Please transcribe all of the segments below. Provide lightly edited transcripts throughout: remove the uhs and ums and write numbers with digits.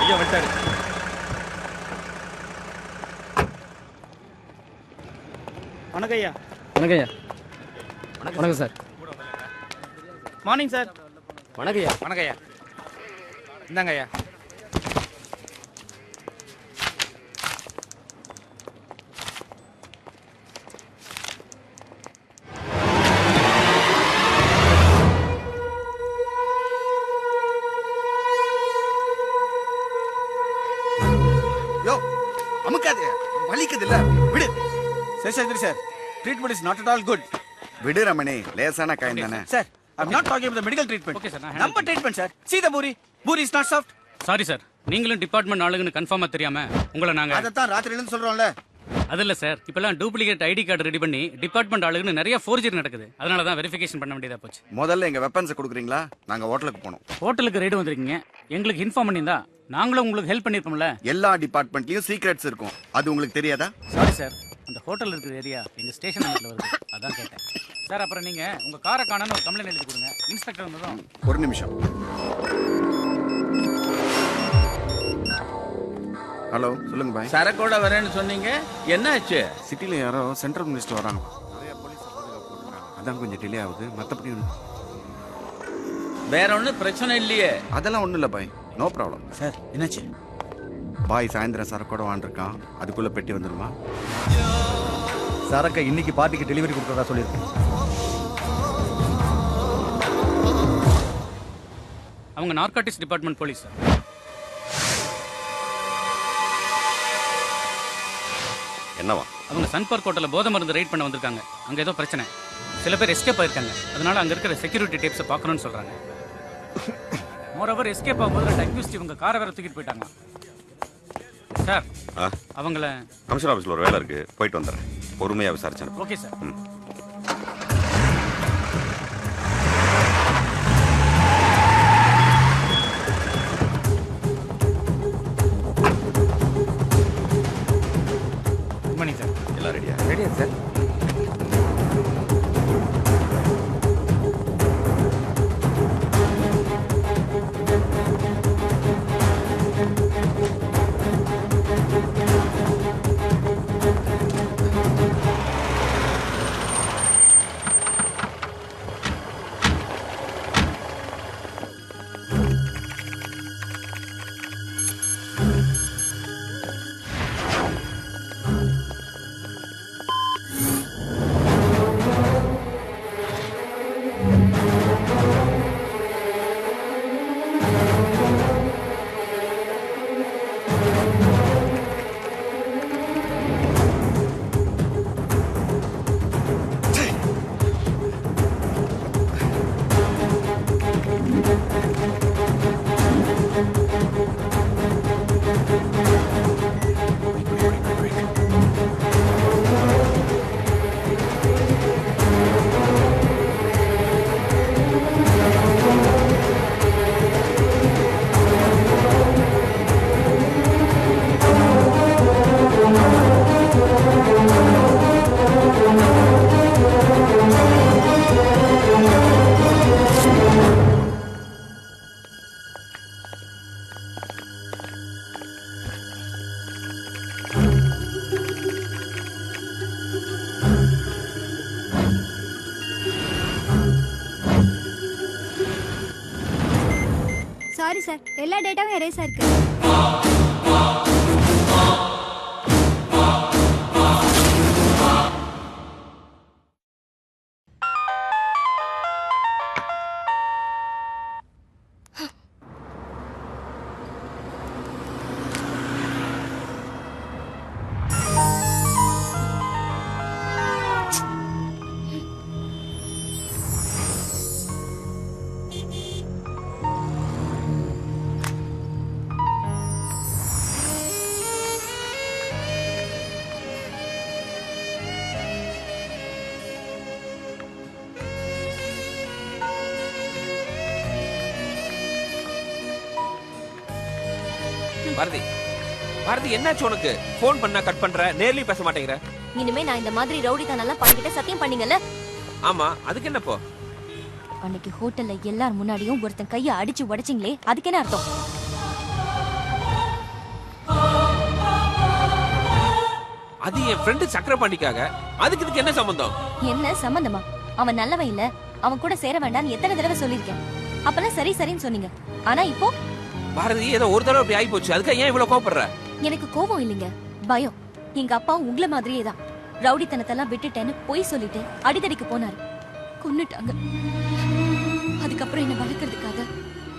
ஐயா வந்துட்டாரு. வணக்கம் ஐயா. வணக்கம் ஐயா. வணக்கம் சார். Morning sir. வணக்கம் ஐயா. வணக்கம் ஐயா. இந்தாங்க ஐயா. யோ அமுக்காதே, வலிக்குது இல்ல, விடு. Seshadri sir, treatment is not at all good. விடு ரமணி, லேசான காயம் தானே. Sir, I am not talking about the medical treatment. Okay, sir. நம்ம treatment sir. See the puri. Puri is not soft. Sorry sir, நீங்களும் டிபார்ட்மெண்ட் ஆளுங்கன்னு கன்ஃபார்மா தெரியாம உங்களை நாங்க அத தான் ராத்திரில இருந்து சொல்றோம்ல. அது இல்ல சார், இப்பெல்லாம் டூப்ளிகேட் ஐடி கார்டு ரெடி பண்ணி டிபார்ட்மெண்ட் ஆளுங்கன்னு நிறைய ஃபோர்ஜரி நடக்குது. அதனால தான் வெரிஃபிகேஷன் பண்ண வேண்டியதா போச்சு. முதல்ல எங்க வெப்பன்ஸ் கொடுக்குறீங்களா? நாங்க ஹோட்டலுக்கு போனோம். ஹோட்டலுக்கு ரைடு வந்திருக்கீங்க, எங்களுக்கு இன்ஃபார்ம் பண்ணியிருந்தா நாங்களும் உங்களுக்கு ஹெல்ப் பண்ணிருப்போம்ல. எல்லா டிபார்ட்மெண்ட்லயும் சீக்ரெட்ஸ் இருக்கும், அது உங்களுக்கு தெரியாதா? சாரி சார், அந்த ஹோட்டல் இருக்கிற ஏரியா எங்க ஸ்டேஷன் நம்பர்ல வருது, அதான் கேட்டேன் சார். அப்புறம் நீங்க உங்க காரை காணான்னு ஒரு கம்ப்ளைண்ட் எழுதி கொடுங்க. இன்ஸ்பெக்டர் வந்ததும். ஒரு நிமிஷம். ஹலோ, சொல்லுங்க பாய். சரக்கோட வரேன்னு சொன்னீங்க, என்ன ஆச்சு? சிட்டில யாரோ சென்ட்ரல் மினிஸ்டர் வராங்க. நிறைய போலீஸ் அதான் கொஞ்சம் டிலே ஆகுது, மற்றபடி வேற ஒன்றும் பிரச்சனை இல்லையே? அதெல்லாம் ஒன்றும் இல்லை பாய், நோ ப்ராப்ளம். சார், என்னாச்சு? பாய் சாயந்தரம் சரக்கோட வாண்டிருக்கான், அதுக்குள்ள பெட்டி வந்துடுமா? சரக்கை இன்னைக்கு பார்ட்டிக்கு டெலிவரி கொடுக்கறதா சொல்லியிருக்கேன். அவங்க நார்காட்டிக்ஸ் டிபார்ட்மெண்ட் போலீஸ் சார். என்னவா? அவங்க சன்பர்க் ஹோட்டல்ல போதை மருந்து ரைட் பண்ண வந்திருக்காங்க. அங்க ஏதோ பிரச்சனை, சில பேர் எஸ்கேப் ஆயிருக்காங்க. அதனால அங்க இருக்கிற செக்யூரிட்டி டேப்ஸை பார்க்கணும்னு சொல்றாங்க. மோரோவர் எஸ்கேப் ஆகும்போது ரெண்டு அக்யூஸ்ட் இவங்க காரை வேற தூக்கிட்டு போயிட்டாங்க சார். அவங்கள கமிஷனர் ஆஃபீஸில் ஒரு வேலை இருக்கு, போயிட்டு வந்துடுறேன். பொறுமையாக விசாரிச்சேன். Okay sir. Good morning sir. எல்லாம் ரெடியா? ரெடியா சார்? சாரி சார், எல்லா டேட்டாவும் எரேஸ் ஆயிருக்கு. பாரதி, பாரதி என்னாச்சு உனக்கு? போன் பண்ணா கட் பண்ற, நேர்லயும் பேச மாட்டேங்கிற. இனிமே நான் இந்த மாதிரி ரவுடித்தனம்லாம் பண்ணிக்கிட்ட சத்தியம் பண்ணீங்கல்ல? ஆமா, அதுக்கு என்ன போ? அன்னைக்கு ஹோட்டல்ல எல்லார் முன்னாடியும் ஒருத்தன் கையை அடிச்சு உடைச்சிங்களே, அதுக்கு என்ன அர்த்தம்? அது என் ஃப்ரெண்டு சக்கரபாண்டிக்காக. அதுக்கு இதுக்கு என்ன சம்பந்தம்? என்ன சம்பந்தமா? அவன் நல்லவன் இல்ல, அவன் கூட சேர வேண்டாம்னு எத்தனை தடவை சொல்லிருக்கேன். அப்பெல்லாம் சரி சரின்னு சொன்னீங்க. ஆனா இப்போ பாரதி ஏதோ ஒரு தடவை அப்படி ஆகி போச்சு. அதுக்கு ஏன் இவ்வளவு கோபப்படுற? எனக்கு கோபம் இல்லைங்க, பயம். எங்க அப்பா உங்கள மாதிரியே தான் ரவுடித்தனத்தெல்லாம் விட்டுட்டேன்னு பொய் சொல்லிட்டு அடிதடிக்கு போனாரு. கொன்னுட்டாங்க. அதுக்கப்புறம் என்ன வளர்க்கறதுக்காக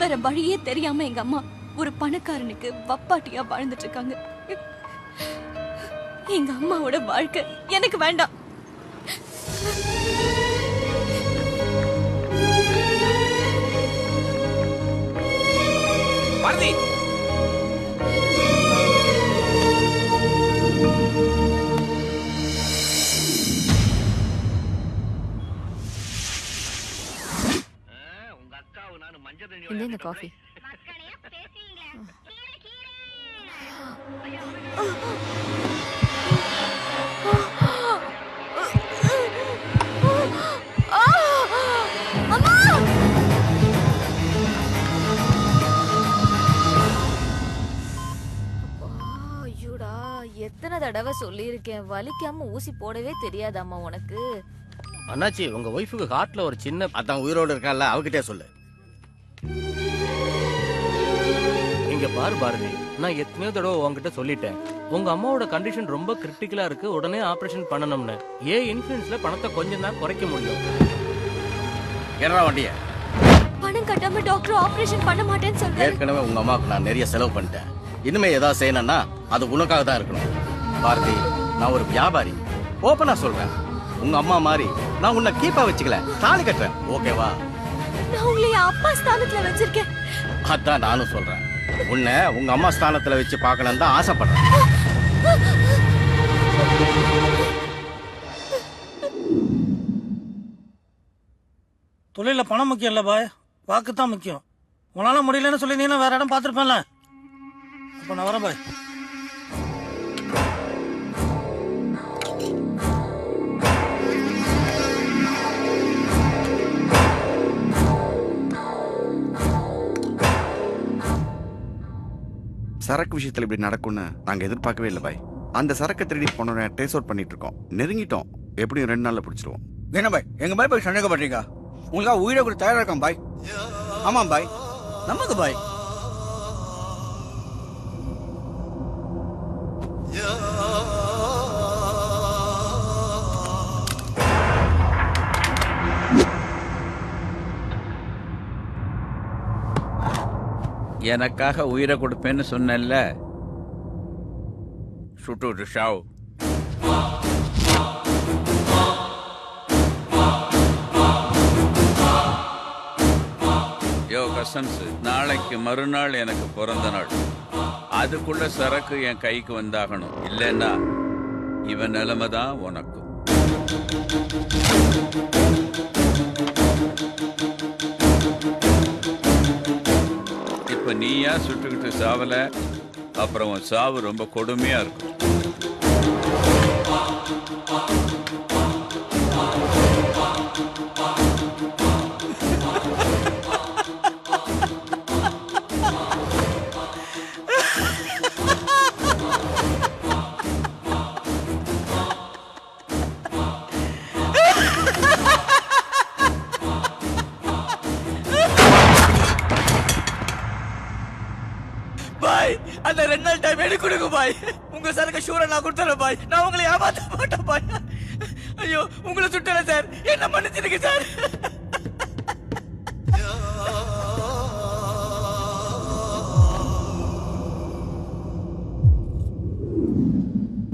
வேற வழியே தெரியாம எங்க அம்மா ஒரு பணக்காரனுக்கு வப்பாட்டியா வாழ்ந்துட்டு இருக்காங்க. எங்க அம்மாவோட வாழ்க்கை எனக்கு வேண்டாம். பாரதி இந்த காஃபி. ஐயோடா, எத்தனை தடவை சொல்லியிருக்கேன், வலிக்காம ஊசி போடவே தெரியாதாம்மா உனக்கு? அண்ணாச்சி, உங்க ஒய்ஃபுக்கு ஹார்ட்ல ஒரு சின்ன அதான் உயிரோடு இருக்கான்ல, அவகிட்டே சொல்லு. இங்க பாரு பாரதி, நான் எத்தனையோ தடவை உங்ககிட்ட சொல்லிட்டேன். உங்க அம்மாவோட கண்டிஷன் ரொம்ப கிரிட்டிக்கலா இருக்கு, உடனே ஆபரேஷன் பண்ணணும்னு. இன்சூரன்ஸ்ல பணத்தை கொஞ்சம் தான் குறைக்க முடியும். என்னடா வண்டிய? பணம் கட்டாம டாக்டர் ஆபரேஷன் பண்ண மாட்டேன்னு சொல்றாரு. ஏற்கனவே உங்க அம்மாவுக்கு நான் நிறைய செலவு பண்ணிட்டேன். இனிமே ஏதாவது செய்யணும்னா அது உனக்காக தான் இருக்கணும். பாரதி, நான் ஒரு வியாபாரி. ஓப்பனா சொல்றேன், உங்க அம்மா மாதிரி நான் உன்னை கீப்பா வச்சுக்கல, தாலி கட்டுறேன். ஓகேவா? நான் உங்களை அப்பா ஸ்தானத்துல வச்சிருக்கேன். அதான் நானும் சொல்றேன், உன்னை உங்க அம்மா ஸ்தானத்துல வச்சு பார்க்கணும் தான் ஆசைப்படுறேன். தொழில பணம் முக்கியம் இல்ல பாய், வாக்கு தான் முக்கியம். உன்னால முடியலன்னு சொல்லி நீ வேற இடம் பார்த்துருப்பேன்ல. அப்ப நான் வரேன் பாய். சரக்கு விஷயத்துல இப்படி நடக்கும்னு நாங்க எதிர்பார்க்கவே இல்லை பாய். அந்த சரக்கை திருடி போனோட டேஸ் அவுட் பண்ணிட்டு இருக்கோம். நெருங்கிட்டோம். எப்படியும் 2 நாள்ல பிடிச்சிருவோம். என்ன பாய், எங்க பாய் போய் சந்தேகப்படுறீங்க? உங்களுக்கா உயிரை கூட தயாரா இருக்கான் பாய். ஆமாம் பாய், நமக்கு பாய். எனக்காக உயிரை கொடுப்பேன்னு சொன்னேன்ல, சுட்டு ஷாவ். யோ கசன்ஸ், நாளைக்கு மறுநாள் எனக்கு பிறந்த நாள். அதுக்குள்ள சரக்கு என் கைக்கு வந்தாகணும். இல்லைன்னா இவன் நிலைமை தான் உனக்கும். இப்ப நீயா சுட்டுக்கிட்டு சாவல, அப்புறம் உன் சாவு ரொம்ப கொடுமையா இருக்கும். பாய், அந்த 2 நாள் டைம் எனக்கு கொடுங்க பாய். உங்க சரக்கு ஷூரா நான் கொடுத்துறேன் பாய். நான் உங்களை ஏமாத்த மாட்டேன் பாய். ஐயோ, உங்களை சுட்டல சார், என்ன மன்னிச்சிருங்க சார்.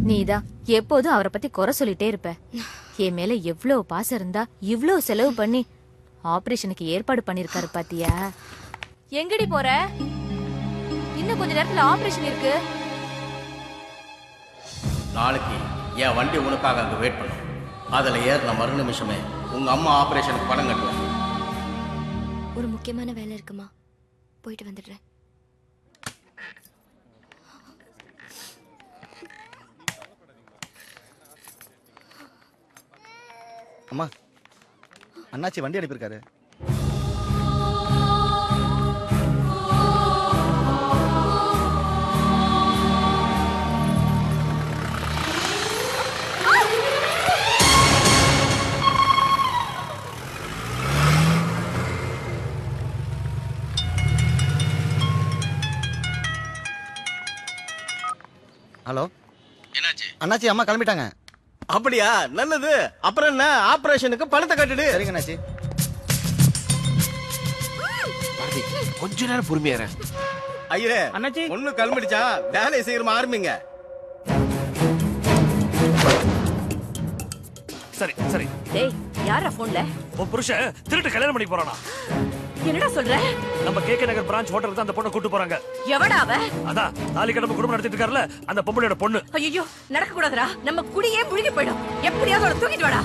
நீதான் எப்போதும் அவரை பத்தி குறை சொல்லிட்டே இருப்ப. என் மேல எவ்வளவு பாசம் இருந்தா இவ்வளவு செலவு பண்ணி ஆபரேஷனுக்கு ஏற்பாடு பண்ணிருக்காரு பாத்தியா? எங்கடி போற? இன்னும் கொஞ்ச நேரத்துல ஆபரேஷன் இருக்கு. நாளைக்கு என் வண்டி உனக்காக அங்க வெயிட் பண்ணும். அதுல ஏறின மறு நிமிஷமே உங்க அம்மா ஆபரேஷனுக்கு பணம் கட்டுவேன். ஒரு முக்கியமான வேலை இருக்குமா, போயிட்டு வந்துடுறேன். அம்மா, அண்ணாச்சி வண்டி அனுப்பியிருக்காரு. ஹலோ, என்னாச்சு? அண்ணாச்சி அம்மா கிளம்பிட்டாங்க. அப்படியா? நல்லது. அப்புறம் என்ன, ஆபரேஷனுக்கு பணத்தை கட்டுடு. சரிங்க அண்ணாச்சி. கொஞ்ச நேரம் பொறுமையா இரு. ஐயரே, அண்ணாச்சி ஒண்ணு கிளம்பிடுச்சா? வேலையை சீக்கிரமா ஆரம்பிங்க. சரி சரி. டேய், யாரா போன்ல? உன் புருஷன் திருட்டு கல்யாணம் பண்ணி போறானா? என்னடா சொல்ற? நம்ம கேகே நகர் பிரான்ச் ஹோட்டலுக்கு தான் அந்த பொண்ணை கூட்டு போறாங்க. எவடா அவ? அதான் தாலி கடமை குடும்பம் நடத்திட்டு இருக்காருல அந்த பொம்பளையோட பொண்ணு. ஐயோ, நடக்க கூடாதுடா. நம்ம குடியே முழுகி போயிடும். எப்படியாவது அவளை தூக்கிட்டு வாடா.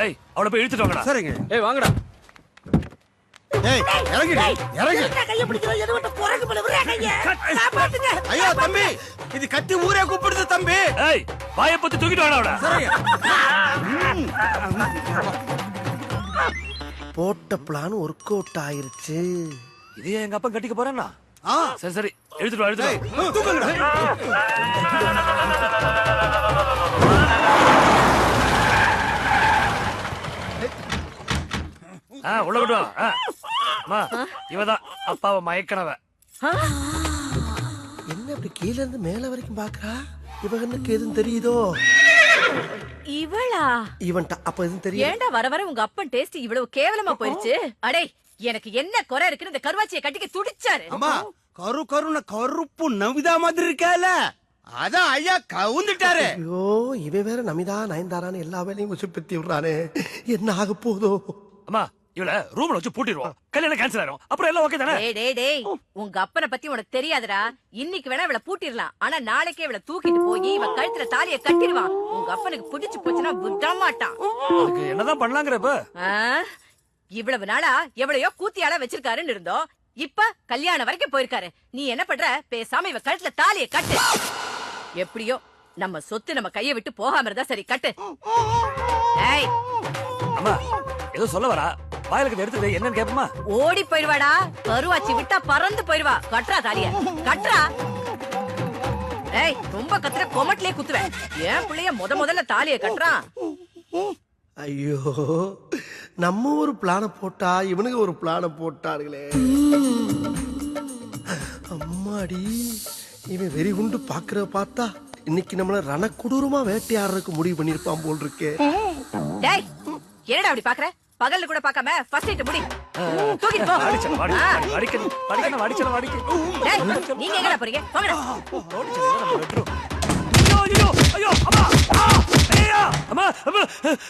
ஏய், அவளை போய் இழுத்துட்டு வாங்கடா. சரிங்க. ஏய் வாங்கடா. ஏய், இறங்குடி, இறங்கு. ஐயோ தம்பி, இது கத்தி ஊரே கூப்பிடுது தம்பி. ஏய், வாயை பத்தி தூக்கிட்டு வாடா அவளை. போட்ட பிளான் ஒர்க் அவுட் ஆயிருச்சு. இதே எங்க அப்பா கட்டிக்க போறானா? சரி சரி, எடுத்துட்டு வா, எடுத்துட்டு வா. உள்ள கொண்டு வா. அம்மா, இவதான் அப்பாவை மயக்கனவ. என்ன அப்படி கீழ இருந்து மேல வரைக்கும் பாக்குறா? இவனுக்கு எதுவும் தெரியுதோ? இவளா? இவன்ட்ட அப்ப எதுவும் தெரியும்? ஏன்டா வர வர உங்க அப்பன் டேஸ்ட் இவ்வளவு கேவலமா போயிருச்சு? அடே, எனக்கு என்ன குறை இருக்குன்னு இந்த கருவாச்சியை கட்டிக்க துடிச்சாரு. அம்மா, கரு கருன கருப்பு நவிதா மாதிரி இருக்கால, அதான் ஐயா கவுந்துட்டாரு. ஐயோ, இவன் வேற நமிதா நயன்தாரான்னு எல்லா வேலையும் உசுப்பத்தி விடுறானே. என்ன ஆக போதோ? அம்மா, இவள ரூம்ல வச்சு பூட்டிடுவோம். கல்யாணம் கேன்சல் ஆயிரும். அப்புறம் எல்லாம் ஓகே தானே? டேய், உங்க அப்பனை பத்தி உனக்கு தெரியாதுடா. இன்னைக்கு வேணா இவளை பூட்டிடலாம், ஆனா நாளைக்கே இவளை தூக்கிட்டு போய் இவ கழுத்துல தாலியை கட்டிடுவான். உங்க அப்பனுக்கு பிடிச்சு போச்சுன்னா விட மாட்டான். அதுக்கு என்னதான் பண்ணலாங்கிற இப்ப? இவ்வளவு நாளா எவ்வளையோ கூத்தியால வச்சிருக்காருன்னு இருந்தோம். இப்ப கல்யாணம் வரைக்கும் போயிருக்காரு. நீ என்ன பண்ற? பேசாம இவ கழுத்துல தாலியை கட்டு. எப்படியோ நம்ம சொத்து நம்ம கையை விட்டு போகாம இருந்தா சரி, கட்டு. ஏய், அம்மா, ஏதோ சொல்ல வரா. வாயிலுக்கு எடுத்து என்னன்னு கேப்பமா? ஓடி போயிடுவாடா. கருவாச்சி விட்டா பறந்து போயிடுவா. கட்டுறா தாலிய, கட்டுறா. ஏய், ரொம்ப கத்துற கொமட்டிலே குத்துவேன். ஏன் பிள்ளைய முதல்ல தாலிய கட்டுறான். ஐயோ, நம்ம ஒரு பிளான போட்டா இவனுக்கு ஒரு பிளான போட்டார்களே. அம்மாடி, இவன் வெறி குண்டு பாக்குற பார்த்தா இன்னைக்கு நம்மள ரணக்குடூரமா வேட்டையாடுறதுக்கு முடிவு பண்ணிருப்பான் போல் இருக்கே. டேய், என்னடா அப்படி பாக்குற? பகல்ல கூட பார்க்காம ஃபர்ஸ்ட் நைட் முடி. தூக்கிட்டு போ. அடிச்சல வாடி, அடிக்கணும் அடிச்சல வாடி. டேய், நீங்க எங்கடா போறீங்க? போங்கடா. நம்ம பெட்ரூம். ஐயோ ஐயோ, அம்மா, ஐயா, அம்மா,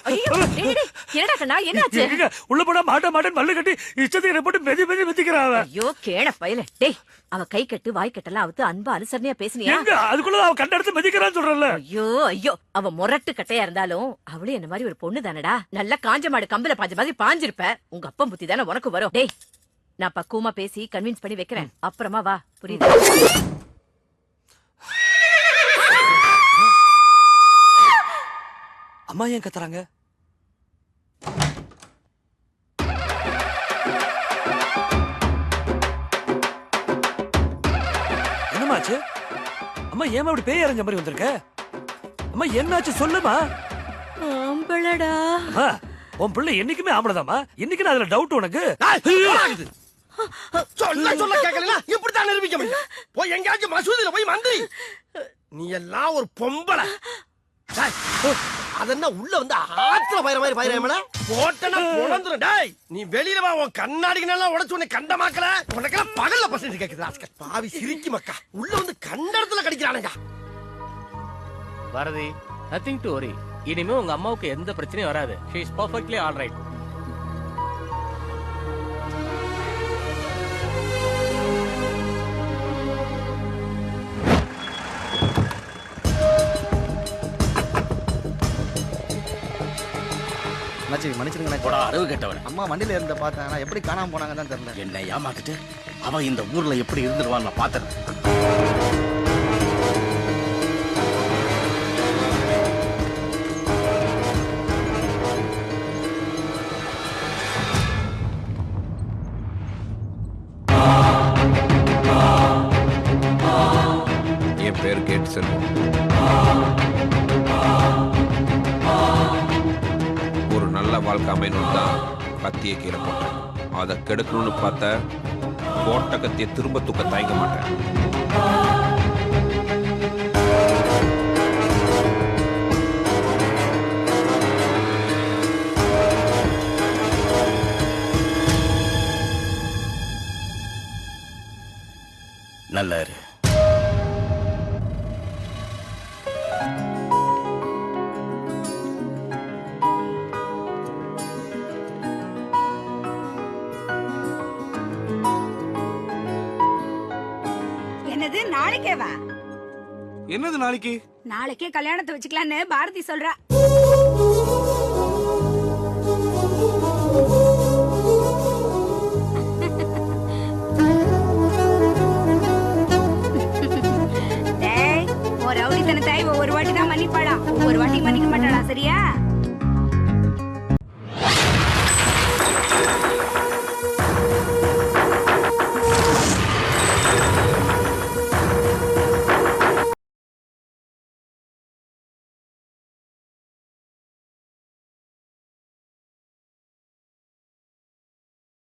ஐயோ, டேய், என்னடா கண்ணா, என்னாச்சு? உள்ள போனா மாட்டேன்னு மல்லு கட்டி இஷ்டத்துக்கு போட்டு மெதிக்கிறான். ஐயோ, கேட பையல. டேய், அவ கை கட்டு வாய் கட்டெல்லாம் அவுத்து அன்பா அனுசரணையா பேசுனியா? எங்க அதுக்குள்ள அவ கண்ட இடத்துல மெதிக்கிறான்னு சொல்றல. ஐயோ, அவ முரட்டு கட்டையா இருந்தாலும் அவளே என்ன மாதிரி ஒரு பொண்ணு தானடா. நல்லா காஞ்ச மாடு கம்பல பாஞ்ச மாதிரி பாஞ்சிருப்ப. உங்க அப்பா புத்தி தானே உனக்கு வரும். டேய், நான் பக்குவமா பேசி கன்வின்ஸ் பண்ணி வைக்கிறேன். அப்புறமா வா, புரியுது? அம்மா ஏன் கத்துறாங்க? என்னமாச்சு? அம்மா ஏமா இப்படி பேய் அரைஞ்ச மாதிரி வந்திருக்க? அம்மா என்னாச்சு சொல்லுமா? ஆம்பளடா. அம்மா, உன் பிள்ளை என்னைக்குமே ஆம்பளதாமா. இன்னைக்கு அதுல டவுட் உனக்கு? சொல்ல கேட்கல, இப்படித்தான் நிரூபிக்க முடியும். போய் எங்கேயாச்சும் மசூதியில போய் மந்திரி. நீ எல்லாம் ஒரு பொம்பளை. அதென்ன உள்ள வந்து ஆத்துல பயிர மாதிரி பயிரமல போட்டனா பொளந்துரும். டேய், நீ வெளியில வா. உன் கண்ணாடிக்கு நல்லா உடைச்சு உன்னை கண்டமாக்கல. உனக்கெல்லாம் பகல்ல பசங்க கேக்குது. பாவி சிரிக்கி மக்கா. உள்ள வந்து கண்ட இடத்துல கடிக்கிறானுங்க. Bharathi, nothing to worry. இனிமே உங்க அம்மாவுக்கு எந்த பிரச்சனையும் வராது. She is perfectly all right. அண்ணாச்சி மன்னிச்சிருங்க. போடா, அறிவு கேட்டவன். அம்மா வண்டியில இருந்த பார்த்தேன், ஆனா எப்படி காணாம போனாங்க தான் தெரியல. என்ன ஏமாத்திட்டு அவன் இந்த ஊர்ல எப்படி இருந்துருவான்னு நான் பார்த்தேன். என் பேர் கேட் செல்வம். ஒரு நல்ல வாழ்க்கை அமையணும் தான் கத்தியை கீழே போட்டேன். அதை கெடுக்கணும்னு பார்த்த போட்ட கத்தியை திரும்ப தூக்க தயங்க மாட்டேன். நல்லா இரு. என்னது நாளைக்கேவா? என்னது நாளைக்கு? நாளைக்கே கல்யாணத்தை வச்சுக்கலான்னு பாரதி சொல்றா. டேய், ஒரு ரவுடித்தனத்தை ஒவ்வொரு வாட்டி தான் மன்னிப்பாளா, ஒவ்வொரு வாட்டி மன்னிக்க மாட்டாளா, சரியா?